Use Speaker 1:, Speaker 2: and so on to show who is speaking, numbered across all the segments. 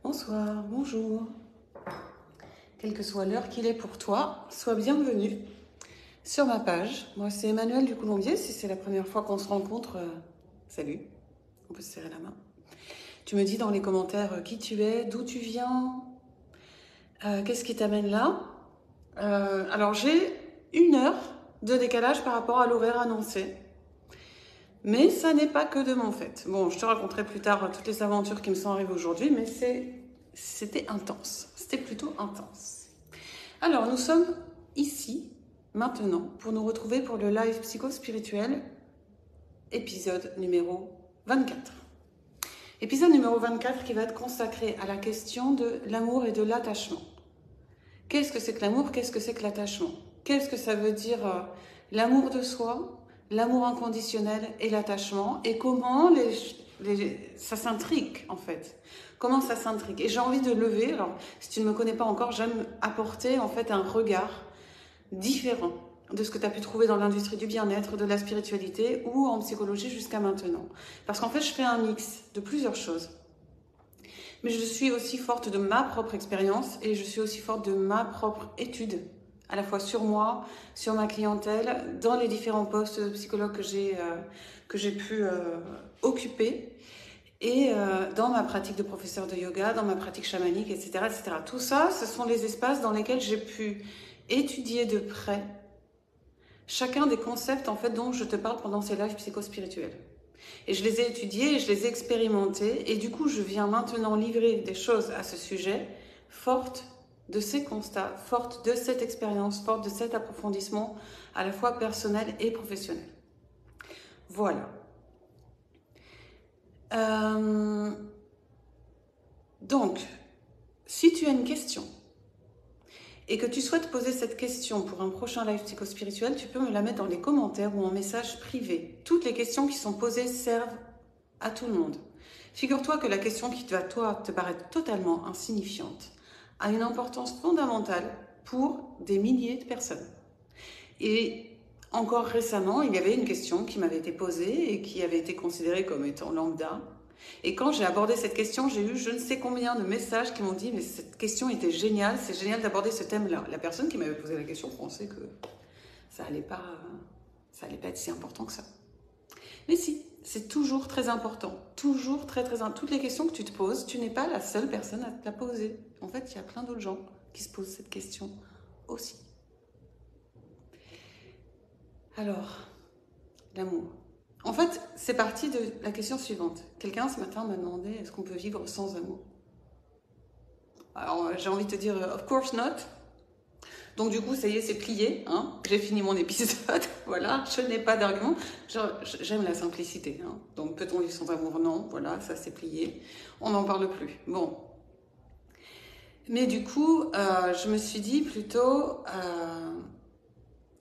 Speaker 1: Bonsoir, bonjour. Quelle que soit l'heure qu'il est pour toi, sois bienvenue sur ma page. Moi, c'est Emmanuelle du Colombier. Si c'est la première fois qu'on se rencontre, salut. On peut se serrer la main. Tu me dis dans les commentaires qui tu es, d'où tu viens, qu'est-ce qui t'amène là. Alors, j'ai 1 heure de décalage par rapport à l'horaire annoncé. Mais ça n'est pas que de mon fait. Bon, je te raconterai plus tard toutes les aventures qui me sont arrivées aujourd'hui, mais c'était intense. C'était plutôt intense. Alors, nous sommes ici, maintenant, pour nous retrouver pour le live psycho-spirituel, épisode numéro 24. Épisode numéro 24 qui va être consacré à la question de l'amour et de l'attachement. Qu'est-ce que c'est que l'amour? Qu'est-ce que c'est que l'attachement? Qu'est-ce que ça veut dire l'amour de soi, l'amour inconditionnel et l'attachement? Et comment ça s'intrigue en fait? Comment ça s'intrigue? Et j'ai envie de lever, alors si tu ne me connais pas encore, j'aime apporter en fait un regard différent de ce que tu as pu trouver dans l'industrie du bien-être, de la spiritualité ou en psychologie jusqu'à maintenant. Parce qu'en fait, je fais un mix de plusieurs choses. Mais je suis aussi forte de ma propre expérience et je suis aussi forte de ma propre étude, à la fois sur moi, sur ma clientèle, dans les différents postes de psychologue que j'ai pu occuper et dans ma pratique de professeur de yoga, dans ma pratique chamanique, etc., etc. Tout ça, ce sont les espaces dans lesquels j'ai pu étudier de près chacun des concepts en fait dont je te parle pendant ces lives psychospirituels. Et je les ai étudiés et je les ai expérimentés. Et du coup, je viens maintenant livrer des choses à ce sujet, forte de ces constats, forte de cette expérience, forte de cet approfondissement, à la fois personnel et professionnel. Voilà. Donc, si tu as une question et que tu souhaites poser cette question pour un prochain live psychospirituel, tu peux me la mettre dans les commentaires ou en message privé. Toutes les questions qui sont posées servent à tout le monde. Figure-toi que la question qui va, toi, te paraître totalement insignifiante a une importance fondamentale pour des milliers de personnes. Et encore récemment, il y avait une question qui m'avait été posée et qui avait été considérée comme étant lambda. Et quand j'ai abordé cette question, j'ai eu je ne sais combien de messages qui m'ont dit « mais cette question était géniale, c'est génial d'aborder ce thème-là ». La personne qui m'avait posé la question pensait que ça allait pas être si important que ça. Mais si, c'est toujours très important, toujours très important. Toutes les questions que tu te poses, tu n'es pas la seule personne à te la poser. En fait, il y a plein d'autres gens qui se posent cette question aussi. Alors, l'amour. En fait, c'est parti de la question suivante. Quelqu'un ce matin m'a demandé est-ce qu'on peut vivre sans amour? Alors, j'ai envie de te dire of course not. Donc du coup, ça y est, c'est plié. Hein, j'ai fini mon épisode. Voilà, je n'ai pas d'argument. J'aime la simplicité. Hein, donc peut-on vivre sans amour? Non. Voilà, ça c'est plié. On n'en parle plus. Bon. Mais du coup, je me suis dit plutôt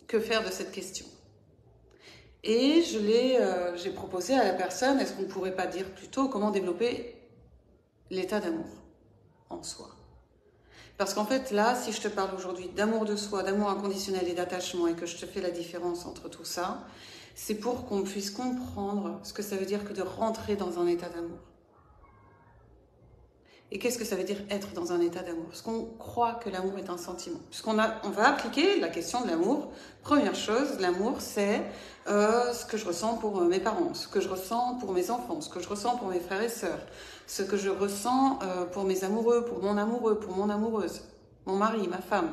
Speaker 1: que faire de cette question? Et j'ai proposé à la personne, est-ce qu'on ne pourrait pas dire plutôt comment développer l'état d'amour en soi? Parce qu'en fait, là, si je te parle aujourd'hui d'amour de soi, d'amour inconditionnel et d'attachement et que je te fais la différence entre tout ça, c'est pour qu'on puisse comprendre ce que ça veut dire que de rentrer dans un état d'amour. Et qu'est-ce que ça veut dire être dans un état d'amour? Parce qu'on croit que l'amour est un sentiment. Puisqu'on va appliquer la question de l'amour. Première chose, l'amour, c'est ce que je ressens pour mes parents, ce que je ressens pour mes enfants, ce que je ressens pour mes frères et sœurs, ce que je ressens pour mes amoureux, pour mon amoureuse, mon mari, ma femme,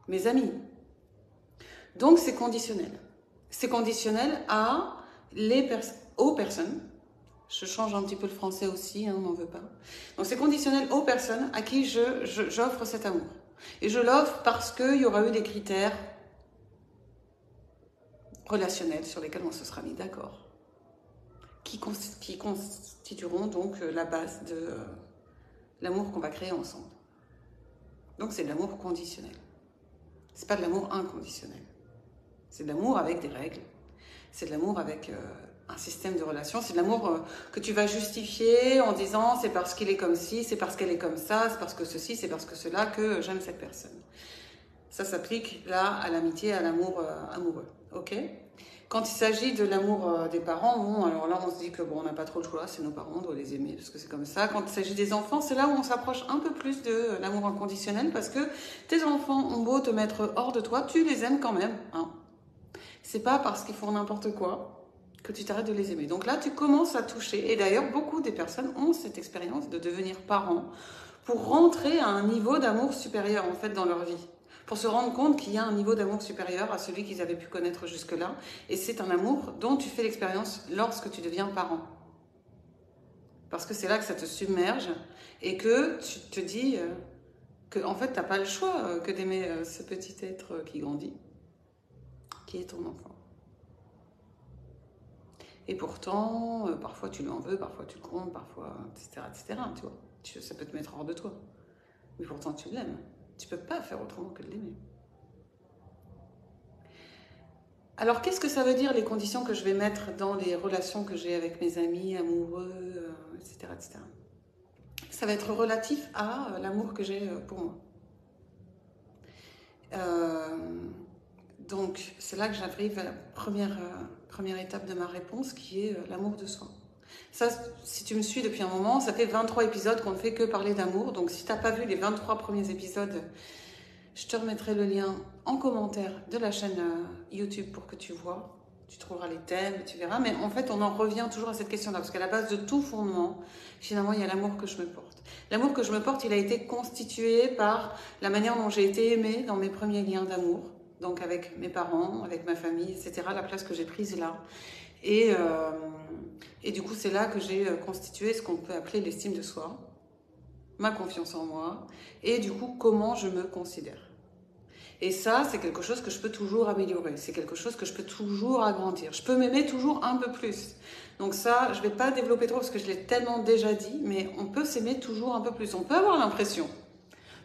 Speaker 1: mes amis. Donc, c'est conditionnel. C'est conditionnel aux personnes. Je change un petit peu le français aussi, hein, on n'en veut pas. Donc c'est conditionnel aux personnes à qui j'offre cet amour. Et je l'offre parce qu'il y aura eu des critères relationnels sur lesquels on se sera mis d'accord, qui constitueront donc la base de l'amour qu'on va créer ensemble. Donc c'est de l'amour conditionnel. C'est pas de l'amour inconditionnel. C'est de l'amour avec des règles. C'est de l'amour avec un système de relations. C'est de l'amour que tu vas justifier en disant c'est parce qu'il est comme ci, c'est parce qu'elle est comme ça, c'est parce que ceci, c'est parce que cela que j'aime cette personne. Ça s'applique là à l'amitié, à l'amour amoureux. Ok ? Quand il s'agit de l'amour des parents, bon, alors là on se dit que bon, on n'a pas trop le choix, c'est nos parents, on doit les aimer parce que c'est comme ça. Quand il s'agit des enfants, c'est là où on s'approche un peu plus de l'amour inconditionnel parce que tes enfants ont beau te mettre hors de toi, tu les aimes quand même. Hein. C'est pas parce qu'ils font n'importe quoi que tu t'arrêtes de les aimer. Donc là, tu commences à toucher. Et d'ailleurs, beaucoup des personnes ont cette expérience de devenir parents pour rentrer à un niveau d'amour supérieur en fait dans leur vie. Pour se rendre compte qu'il y a un niveau d'amour supérieur à celui qu'ils avaient pu connaître jusque-là. Et c'est un amour dont tu fais l'expérience lorsque tu deviens parent. Parce que c'est là que ça te submerge et que tu te dis que en fait, tu n'as pas le choix que d'aimer ce petit être qui grandit, qui est ton enfant. Et pourtant, parfois tu lui en veux, parfois tu le comptes, parfois, etc., etc., tu vois. Ça peut te mettre hors de toi. Mais pourtant, tu l'aimes. Tu ne peux pas faire autrement que de l'aimer. Alors, qu'est-ce que ça veut dire les conditions que je vais mettre dans les relations que j'ai avec mes amis, amoureux, etc., etc. Ça va être relatif à l'amour que j'ai pour moi. Donc, c'est là que j'arrive à la première étape de ma réponse, qui est l'amour de soi. Ça, si tu me suis depuis un moment, ça fait 23 épisodes qu'on ne fait que parler d'amour. Donc, si tu n'as pas vu les 23 premiers épisodes, je te remettrai le lien en commentaire de la chaîne YouTube pour que tu vois. Tu trouveras les thèmes, tu verras. Mais en fait, on en revient toujours à cette question-là. Parce qu'à la base de tout fondement, finalement, il y a l'amour que je me porte. L'amour que je me porte, il a été constitué par la manière dont j'ai été aimée dans mes premiers liens d'amour. Donc avec mes parents, avec ma famille, etc. La place que j'ai prise là. Et du coup, c'est là que j'ai constitué ce qu'on peut appeler l'estime de soi, ma confiance en moi, et du coup, comment je me considère. Et ça, c'est quelque chose que je peux toujours améliorer, c'est quelque chose que je peux toujours agrandir. Je peux m'aimer toujours un peu plus. Donc ça, je ne vais pas développer trop parce que je l'ai tellement déjà dit, mais on peut s'aimer toujours un peu plus. On peut avoir l'impression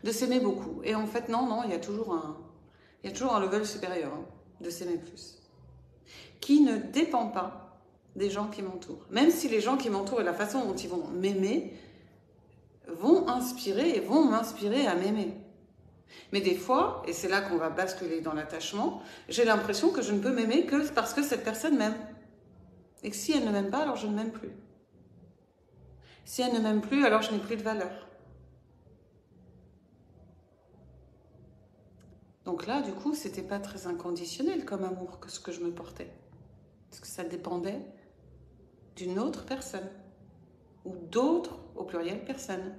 Speaker 1: de s'aimer beaucoup. Et en fait, non, il y a toujours un level supérieur de s'aimer plus, qui ne dépend pas des gens qui m'entourent. Même si les gens qui m'entourent et la façon dont ils vont m'aimer vont inspirer et vont m'inspirer à m'aimer. Mais des fois, et c'est là qu'on va basculer dans l'attachement, j'ai l'impression que je ne peux m'aimer que parce que cette personne m'aime. Et que si elle ne m'aime pas, alors je ne m'aime plus. Si elle ne m'aime plus, alors je n'ai plus de valeur. Donc là, du coup, c'était pas très inconditionnel comme amour que ce que je me portais. Parce que ça dépendait d'une autre personne. Ou d'autres, au pluriel, personnes.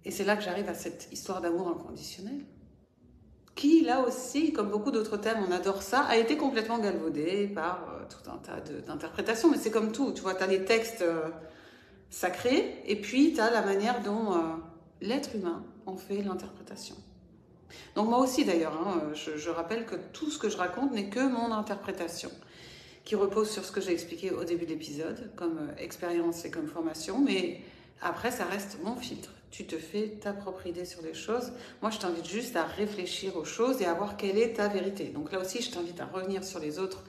Speaker 1: Et c'est là que j'arrive à cette histoire d'amour inconditionnel. Qui, là aussi, comme beaucoup d'autres thèmes, on adore ça, a été complètement galvaudé par tout un tas d'interprétations. Mais c'est comme tout, tu vois, tu as les textes sacrés, et puis tu as la manière dont l'être humain en fait l'interprétation. Donc moi aussi d'ailleurs, je rappelle que tout ce que je raconte n'est que mon interprétation, qui repose sur ce que j'ai expliqué au début de l'épisode, comme expérience et comme formation, mais après ça reste mon filtre. Tu te fais ta propre idée sur les choses. Moi, je t'invite juste à réfléchir aux choses et à voir quelle est ta vérité. Donc là aussi, je t'invite à revenir sur les autres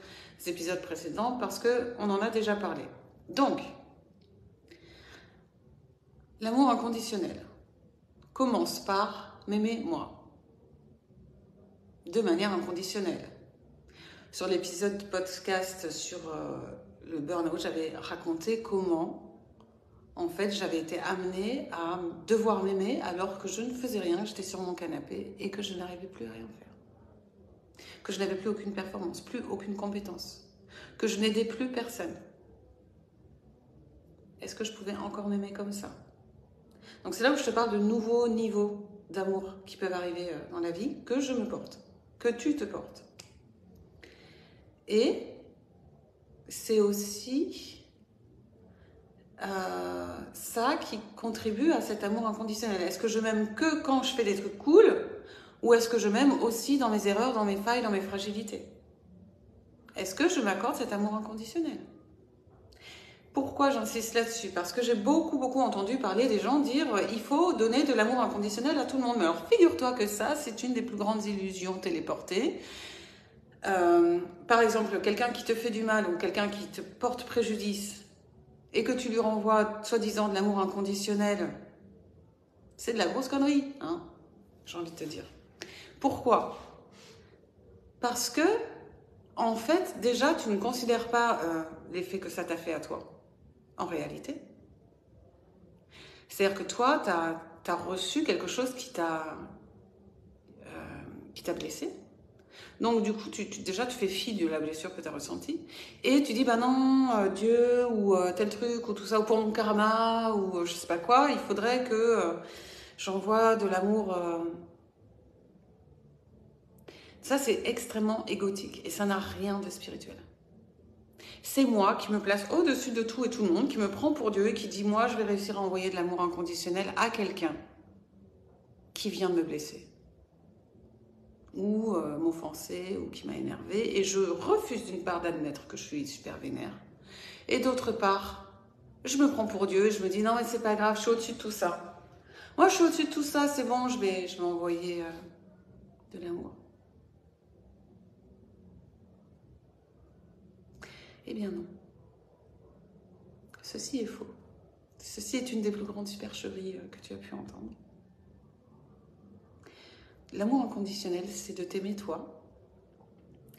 Speaker 1: épisodes précédents parce qu'on en a déjà parlé. Donc, l'amour inconditionnel commence par m'aimer moi, de manière inconditionnelle. Sur l'épisode podcast sur le burn-out, j'avais raconté comment en fait, j'avais été amenée à devoir m'aimer alors que je ne faisais rien, j'étais sur mon canapé et que je n'arrivais plus à rien faire. Que je n'avais plus aucune performance, plus aucune compétence. Que je n'aidais plus personne. Est-ce que je pouvais encore m'aimer comme ça? Donc c'est là où je te parle de nouveaux niveaux d'amour qui peuvent arriver dans la vie, que je me porte, que tu te portes. Et c'est aussi ça qui contribue à cet amour inconditionnel? Est-ce que je m'aime que quand je fais des trucs cool, ou est-ce que je m'aime aussi dans mes erreurs, dans mes failles, dans mes fragilités? Est-ce que je m'accorde cet amour inconditionnel? Pourquoi j'insiste là-dessus? Parce que j'ai beaucoup entendu parler des gens dire il faut donner de l'amour inconditionnel à tout le monde. Mais alors figure-toi que ça, c'est une des plus grandes illusions téléportées. Par exemple, quelqu'un qui te fait du mal ou quelqu'un qui te porte préjudice et que tu lui renvoies soi-disant de l'amour inconditionnel, c'est de la grosse connerie, hein, j'ai envie de te dire. Pourquoi? Parce que, en fait, déjà, tu ne considères pas l'effet que ça t'a fait à toi, en réalité. C'est-à-dire que toi, tu as reçu quelque chose qui t'a blessé. Donc, du coup, déjà, tu fais fi de la blessure que tu as ressentie. Et tu dis, bah non, Dieu, ou tel truc, ou tout ça, ou pour mon karma, ou je sais pas quoi, il faudrait que j'envoie de l'amour. Ça, c'est extrêmement égotique. Et ça n'a rien de spirituel. C'est moi qui me place au-dessus de tout et tout le monde, qui me prend pour Dieu et qui dit, moi, je vais réussir à envoyer de l'amour inconditionnel à quelqu'un qui vient de me blesser. Ou m'offenser, ou qui m'a énervé. Et je refuse d'une part d'admettre que je suis super vénère. Et d'autre part, je me prends pour Dieu et je me dis, non mais c'est pas grave, je suis au-dessus de tout ça. Moi je suis au-dessus de tout ça, c'est bon, je vais envoyer de l'amour. Eh bien non. Ceci est faux. Ceci est une des plus grandes supercheries que tu as pu entendre. L'amour inconditionnel, c'est de t'aimer toi,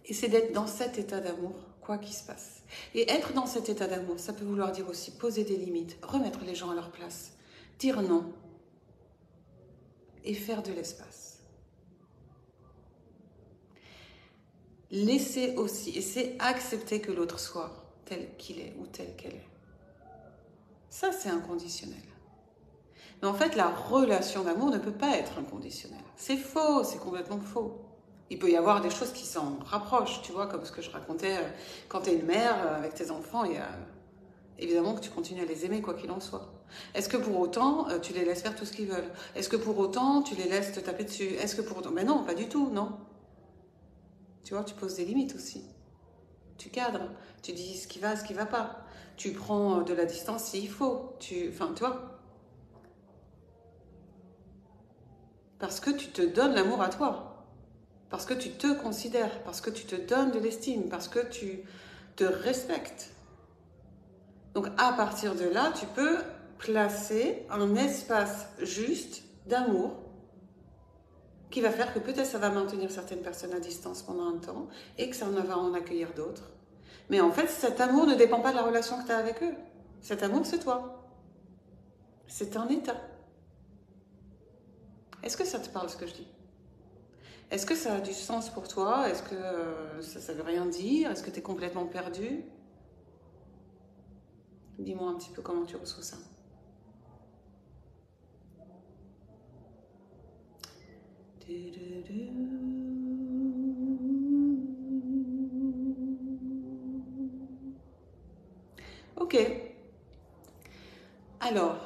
Speaker 1: et c'est d'être dans cet état d'amour, quoi qu'il se passe. Et être dans cet état d'amour, ça peut vouloir dire aussi poser des limites, remettre les gens à leur place, dire non, et faire de l'espace. Laisser aussi, et c'est accepter que l'autre soit tel qu'il est ou telle qu'elle est. Ça, c'est inconditionnel. Mais en fait, la relation d'amour ne peut pas être inconditionnelle. C'est faux, c'est complètement faux. Il peut y avoir des choses qui s'en rapprochent, tu vois, comme ce que je racontais quand tu es une mère avec tes enfants, et évidemment que tu continues à les aimer quoi qu'il en soit. Est-ce que pour autant, tu les laisses faire tout ce qu'ils veulent? Est-ce que pour autant, tu les laisses te taper dessus? Est-ce que pour autant... Mais non, pas du tout, non. Tu vois, tu poses des limites aussi. Tu cadres, tu dis ce qui va pas. Tu prends de la distance s'il faut. Enfin, tu vois. Parce que tu te donnes l'amour à toi. Parce que tu te considères. Parce que tu te donnes de l'estime. Parce que tu te respectes. Donc, à partir de là, tu peux placer un espace juste d'amour qui va faire que peut-être ça va maintenir certaines personnes à distance pendant un temps et que ça va en accueillir d'autres. Mais en fait, cet amour ne dépend pas de la relation que tu as avec eux. Cet amour, c'est toi. C'est un état. Est-ce que ça te parle ce que je dis? Est-ce que ça a du sens pour toi? Est-ce que ça ne veut rien dire? Est-ce que tu es complètement perdu? Dis-moi un petit peu comment tu reçois ça. Ok. Alors,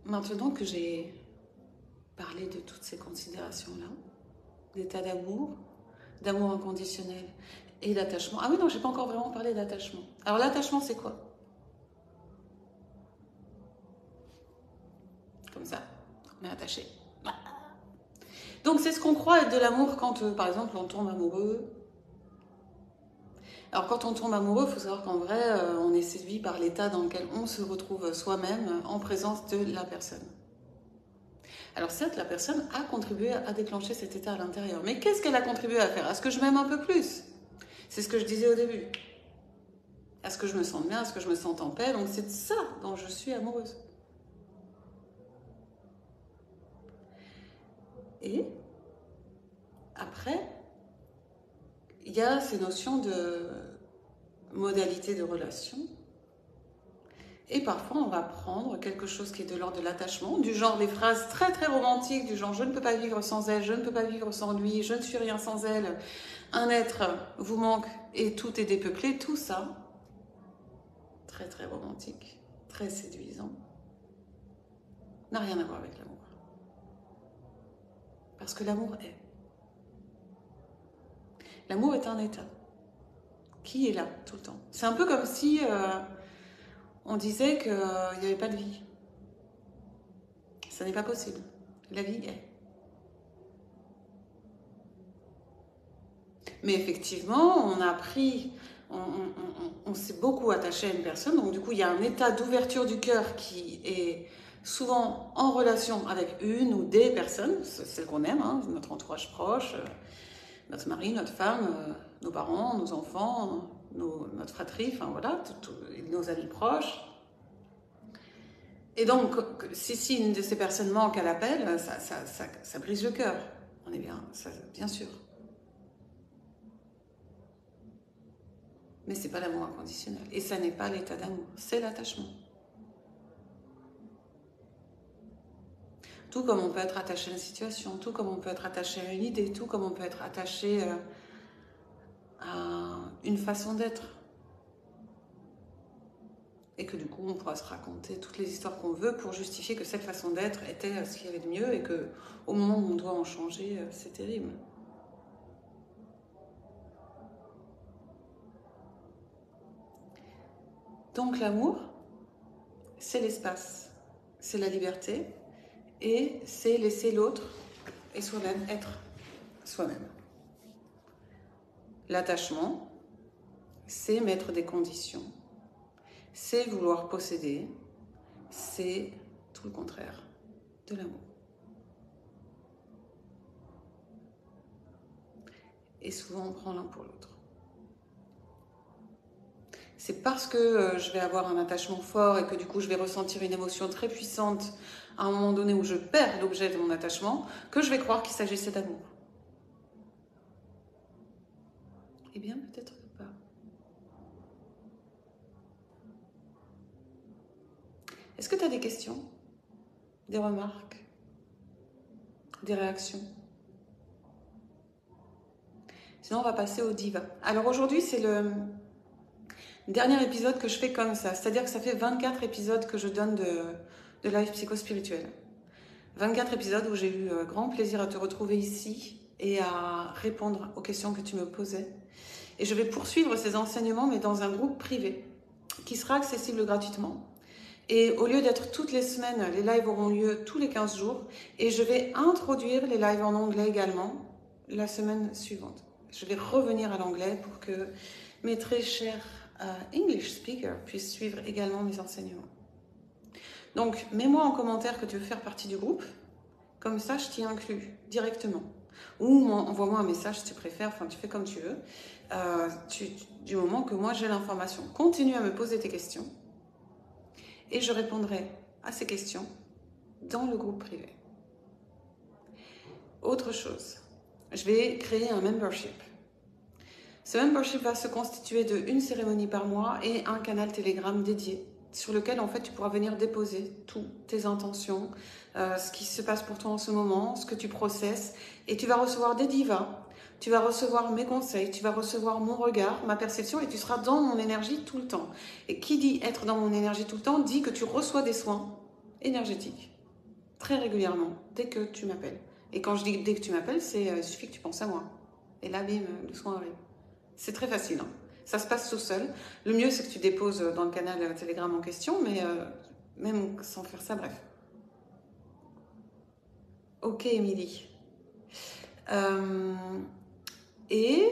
Speaker 1: maintenant que j'ai parlé de toutes ces considérations-là, d'état d'amour inconditionnel et d'attachement. Ah oui, non, j'ai pas encore vraiment parlé d'attachement. Alors l'attachement, c'est quoi? Comme ça, on est attaché. Donc c'est ce qu'on croit être de l'amour quand, par exemple, on tombe amoureux. Alors quand on tombe amoureux, il faut savoir qu'en vrai, on est séduit par l'état dans lequel on se retrouve soi-même en présence de la personne. Alors certes, la personne a contribué à déclencher cet état à l'intérieur. Mais qu'est-ce qu'elle a contribué à faire? À ce que je m'aime un peu plus? C'est ce que je disais au début. À ce que je me sente bien, à ce que je me sente en paix. Donc c'est de ça dont je suis amoureuse. Et après, il y a ces notions de modalité de relation. Et parfois, on va prendre quelque chose qui est de l'ordre de l'attachement, du genre des phrases très très romantiques, du genre « je ne peux pas vivre sans elle, je ne peux pas vivre sans lui, je ne suis rien sans elle, un être vous manque et tout est dépeuplé », tout ça, très très romantique. très séduisant, n'a rien à voir avec l'amour. Parce que l'amour est. L'amour est un état qui est là tout le temps. C'est un peu comme si on disait qu'il n'y avait pas de vie. Ça n'est pas possible. La vie est. Mais effectivement, on a appris, on s'est beaucoup attaché à une personne, donc du coup, il y a un état d'ouverture du cœur qui est souvent en relation avec une ou des personnes, celles qu'on aime, hein, notre entourage proche, notre mari, notre femme, nos parents, nos enfants, notre fratrie, enfin voilà, nos amis proches. Et donc, si une de ces personnes manque à l'appel, ça brise le cœur. On est bien, bien sûr. Mais ce n'est pas l'amour inconditionnel. Et ça n'est pas l'état d'amour, c'est l'attachement. Tout comme on peut être attaché à une situation, tout comme on peut être attaché à une idée, tout comme on peut être attaché à une façon d'être. Et que du coup, on pourra se raconter toutes les histoires qu'on veut pour justifier que cette façon d'être était ce qu'il y avait de mieux et qu'au moment où on doit en changer, c'est terrible. Donc l'amour, c'est l'espace, c'est la liberté et c'est laisser l'autre et soi-même être soi-même. L'attachement, c'est mettre des conditions, c'est vouloir posséder, c'est tout le contraire de l'amour. Et souvent on prend l'un pour l'autre. C'est parce que je vais avoir un attachement fort et que du coup je vais ressentir une émotion très puissante à un moment donné où je perds l'objet de mon attachement que je vais croire qu'il s'agissait d'amour. Eh bien, peut-être pas. Est-ce que tu as des questions, des remarques, des réactions? Sinon, on va passer au diva. Alors aujourd'hui, c'est le dernier épisode que je fais comme ça. C'est-à-dire que ça fait 24 épisodes que je donne de live psycho-spirituel. 24 épisodes où j'ai eu grand plaisir à te retrouver ici et à répondre aux questions que tu me posais. Et je vais poursuivre ces enseignements, mais dans un groupe privé qui sera accessible gratuitement. Et au lieu d'être toutes les semaines, les lives auront lieu tous les 15 jours. Et je vais introduire les lives en anglais également la semaine suivante. Je vais revenir à l'anglais pour que mes très chers English speakers puissent suivre également mes enseignements. Donc, mets-moi en commentaire que tu veux faire partie du groupe. Comme ça, je t'y inclus directement. Ou envoie-moi un message si tu préfères, enfin tu fais comme tu veux. Du moment que moi j'ai l'information. Continue à me poser tes questions. Et je répondrai à ces questions dans le groupe privé. Autre chose, je vais créer un membership. Ce membership va se constituer d'une cérémonie par mois et un canal Telegram dédié sur lequel en fait tu pourras venir déposer toutes tes intentions, ce qui se passe pour toi en ce moment, ce que tu processes, et tu vas recevoir des divas, tu vas recevoir mes conseils, tu vas recevoir mon regard, ma perception, et tu seras dans mon énergie tout le temps. Et qui dit être dans mon énergie tout le temps dit que tu reçois des soins énergétiques très régulièrement dès que tu m'appelles. Et quand je dis dès que tu m'appelles, il suffit que tu penses à moi. Et là, bim, le soin arrive. C'est très facile, hein. Ça se passe tout seul. Le mieux, c'est que tu déposes dans le canal Telegram en question, mais même sans faire ça, bref. Ok, Émilie. Et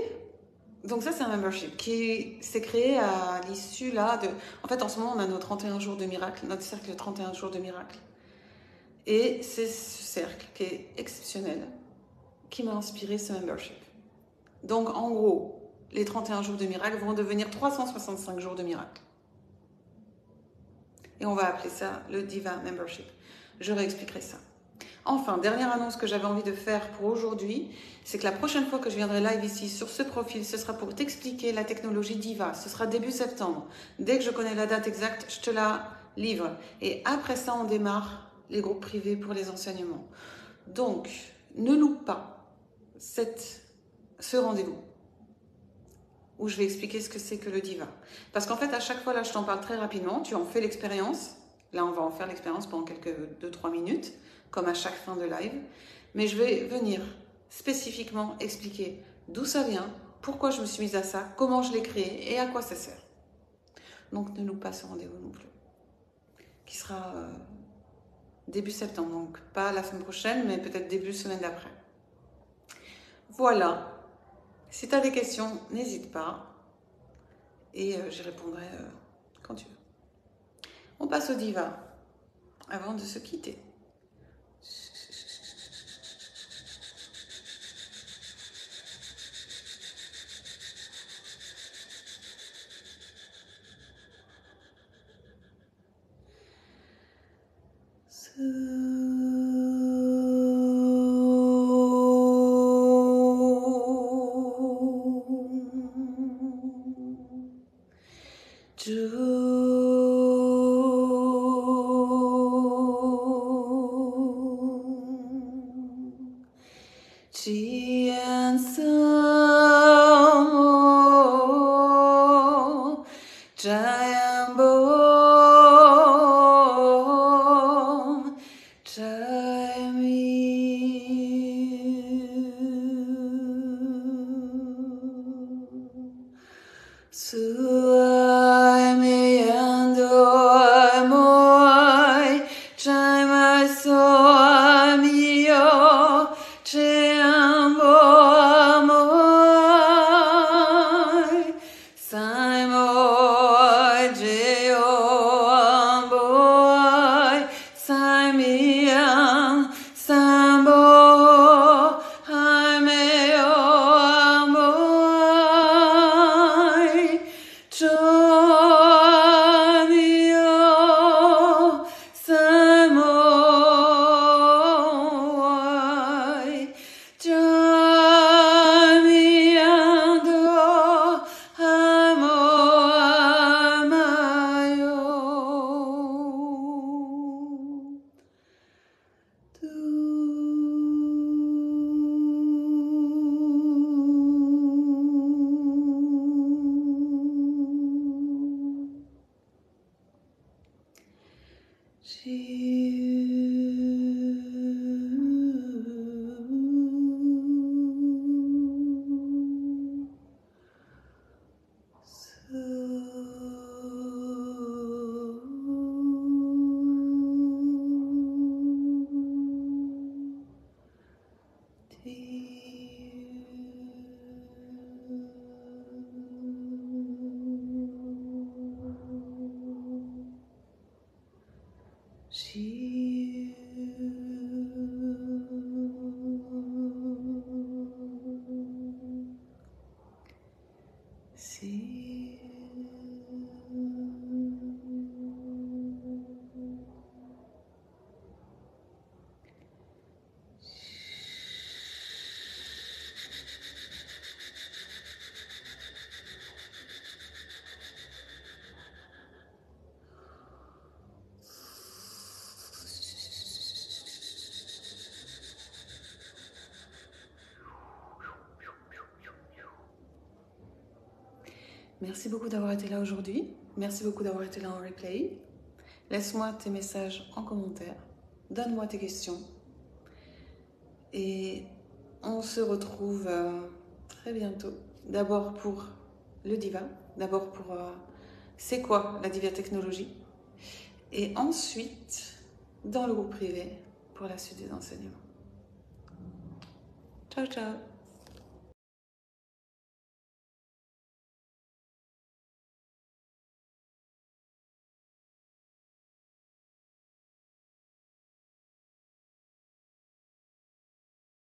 Speaker 1: donc ça, c'est un membership qui s'est créé à l'issue là de... En fait, en ce moment, on a nos 31 jours de miracle, notre cercle 31 jours de miracle. Et c'est ce cercle qui est exceptionnel qui m'a inspiré ce membership. Donc, en gros, les 31 jours de miracle vont devenir 365 jours de miracle. Et on va appeler ça le Diva Membership. Je réexpliquerai ça. Enfin, dernière annonce que j'avais envie de faire pour aujourd'hui, c'est que la prochaine fois que je viendrai live ici sur ce profil, ce sera pour t'expliquer la technologie Diva. Ce sera début septembre. Dès que je connais la date exacte, je te la livre. Et après ça, on démarre les groupes privés pour les enseignements. Donc, ne loupe pas ce rendez-vous où je vais expliquer ce que c'est que le Diva. Parce qu'en fait, à chaque fois, là, je t'en parle très rapidement, tu en fais l'expérience, Là, on va en faire l'expérience pendant quelques 2-3 minutes, comme à chaque fin de live. Mais je vais venir spécifiquement expliquer d'où ça vient, pourquoi je me suis mise à ça, comment je l'ai créé et à quoi ça sert. Donc, ne loupe pas ce rendez-vous non plus, qui sera début septembre. Donc, pas la semaine prochaine, mais peut-être début semaine d'après. Voilà. Si tu as des questions, n'hésite pas. Et j'y répondrai quand tu veux. On passe au diva avant de se quitter. Merci beaucoup d'avoir été là aujourd'hui. Merci beaucoup d'avoir été là en replay. Laisse-moi tes messages en commentaire. Donne-moi tes questions. Et on se retrouve très bientôt. D'abord pour le diva. D'abord pour c'est quoi la diva technologie. Et ensuite dans le groupe privé pour la suite des enseignements. Ciao, ciao.